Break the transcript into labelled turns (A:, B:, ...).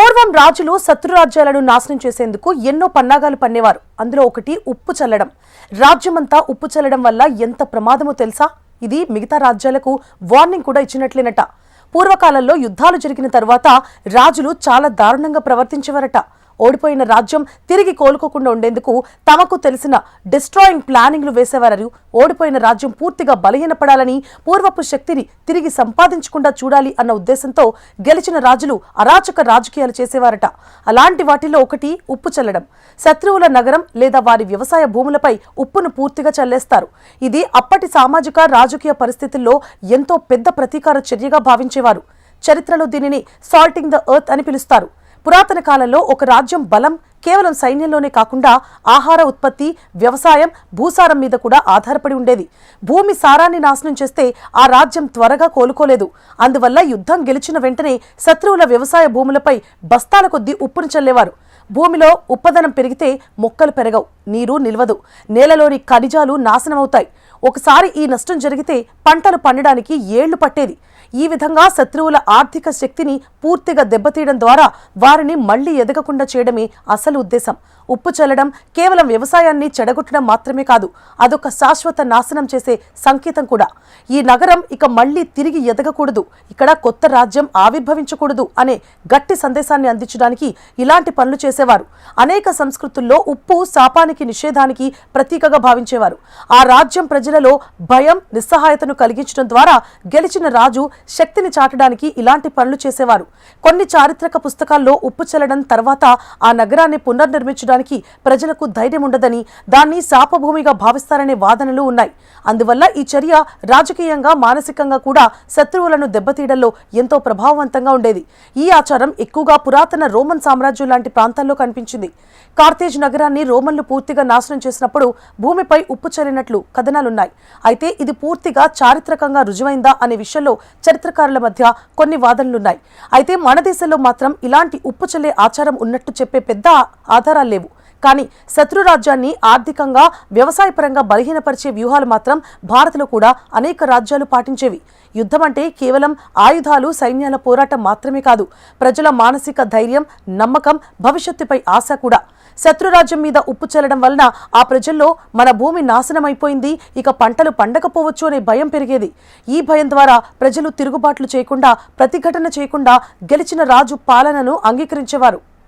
A: పూర్వం రాజులు శత్రురాజ్యాలను నాశనం చేసేందుకు ఎన్నో పన్నాగాలు పన్నేవారు. అందులో ఒకటి ఉప్పు చల్లడం. రాజ్యమంతా ఉప్పు చల్లడం వల్ల ఎంత ప్రమాదమో తెలుసా? ఇది మిగతా రాజ్యాలకు వార్నింగ్ కూడా ఇచ్చినట్లేనట. పూర్వకాలంలో యుద్ధాలు జరిగిన తర్వాత రాజులు చాలా దారుణంగా ప్రవర్తించేవారట. ఓడిపోయిన రాజ్యం తిరిగి కోలుకోకుండా ఉండేందుకు తమకు తెలిసిన డిస్ట్రాయింగ్ ప్లానింగ్లు వేసేవారు. ఓడిపోయిన రాజ్యం పూర్తిగా బలహీనపడాలని, పూర్వపు శక్తిని తిరిగి సంపాదించకుండా చూడాలి అన్న ఉద్దేశంతో గెలిచిన రాజులు అరాచక రాజకీయాలు చేసేవారట. అలాంటి వాటిలో ఒకటి ఉప్పు చల్లడం. శత్రువుల నగరం లేదా వారి వ్యవసాయ భూములపై ఉప్పును పూర్తిగా చల్లేస్తారు. ఇది అప్పటి సామాజిక రాజకీయ పరిస్థితుల్లో ఎంతో పెద్ద ప్రతీకార చర్యగా భావించేవారు. చరిత్రలో దీనిని సాల్టింగ్ ద ఎర్త్ అని పిలుస్తారు. పురాతన కాలంలో ఒక రాజ్యం బలం కేవలం సైన్యంలోనే కాకుండా ఆహార ఉత్పత్తి, వ్యవసాయం, భూసారం మీద కూడా ఆధారపడి ఉండేది. భూమి సారాన్ని నాశనం చేస్తే ఆ రాజ్యం త్వరగా కోలుకోలేదు. అందువల్ల యుద్ధం గెలిచిన వెంటనే శత్రువుల వ్యవసాయ భూములపై బస్తాల కొద్దీ ఉప్పును చల్లేవారు. భూమిలో ఉప్పదనం పెరిగితే మొక్కలు పెరగవు, నీరు నిల్వదు, నేలలోని ఖనిజాలు నాశనమవుతాయి. ఒకసారి ఈ నష్టం జరిగితే పంటలు పండడానికి ఏళ్లు పట్టేది. ఈ విధంగా శత్రువుల ఆర్థిక శక్తిని పూర్తిగా దెబ్బతీయడం ద్వారా వారిని మళ్లీ ఎదగకుండా చేయడమే అసలు ఉద్దేశం. ఉప్పు చల్లడం కేవలం వ్యవసాయాన్ని చెడగొట్టడం మాత్రమే కాదు, అదొక శాశ్వత నాశనం చేసే సంకేతం కూడా. ఈ నగరం ఇక మళ్లీ తిరిగి ఎదగకూడదు, ఇక్కడ కొత్త రాజ్యం ఆవిర్భవించకూడదు అనే గట్టి సందేశాన్ని అందించడానికి ఇలాంటి పనులు చేసేవారు. అనేక సంస్కృతుల్లో ఉప్పు శాపానికి, నిషేధానికి ప్రతీకగా భావించేవారు. ఆ రాజ్యం ప్రజలలో భయం, నిస్సహాయతను కలిగించడం ద్వారా గెలిచిన రాజు శక్తిని చాటడానికి ఇలాంటి పనులు చేసేవారు. కొన్ని చారిత్రక పుస్తకాల్లో ఉప్పు చల్లడం తర్వాత ఆ నగరాన్ని పునర్నిర్మించడానికి ప్రజలకు ధైర్యం ఉండదని, దాన్ని శాపభూమిగా భావిస్తారనే వాదనలు ఉన్నాయి. అందువల్ల ఈ చర్య రాజకీయంగా, మానసికంగా కూడా శత్రువులను దెబ్బతీయడంలో ఎంతో ప్రభావవంతంగా ఉండేది. ఈ ఆచారం ఎక్కువగా పురాతన రోమన్ సామ్రాజ్యం లాంటి ప్రాంతాల్లో కనిపించింది. కార్తేజ్ నగరాన్ని రోమన్లు పూర్తిగా నాశనం చేసినప్పుడు భూమిపై ఉప్పు చల్లినట్లు కథనాలున్నాయి. అయితే ఇది పూర్తిగా చారిత్రకంగా రుజువైందా అనే విషయంలో చరిత్రకారుల మధ్య కొన్ని వాదనలున్నాయి. అయితే మన దేశంలో మాత్రం ఇలాంటి ఉప్పు చల్లే ఆచారం ఉన్నట్టు చెప్పే పెద్ద ఆధారాలు లేవు. కానీ శత్రురాజ్యాన్ని ఆర్థికంగా, వ్యవసాయపరంగా బలహీనపరిచే వ్యూహాలు మాత్రం భారత్లో కూడా అనేక రాజ్యాలు పాటించేవి. యుద్ధం అంటే కేవలం ఆయుధాలు, సైన్యాల పోరాటం మాత్రమే కాదు, ప్రజల మానసిక ధైర్యం, నమ్మకం, భవిష్యత్తుపై ఆశ కూడా. శత్రురాజ్యం మీద ఉప్పు చల్లడం వలన ఆ ప్రజల్లో మన భూమి నాశనమైపోయింది, ఇక పంటలు పండకపోవచ్చు అనే భయం పెరిగేది. ఈ భయం ద్వారా ప్రజలు తిరుగుబాట్లు చేయకుండా, ప్రతిఘటన చేయకుండా గెలిచిన రాజు పాలనను అంగీకరించేవారు.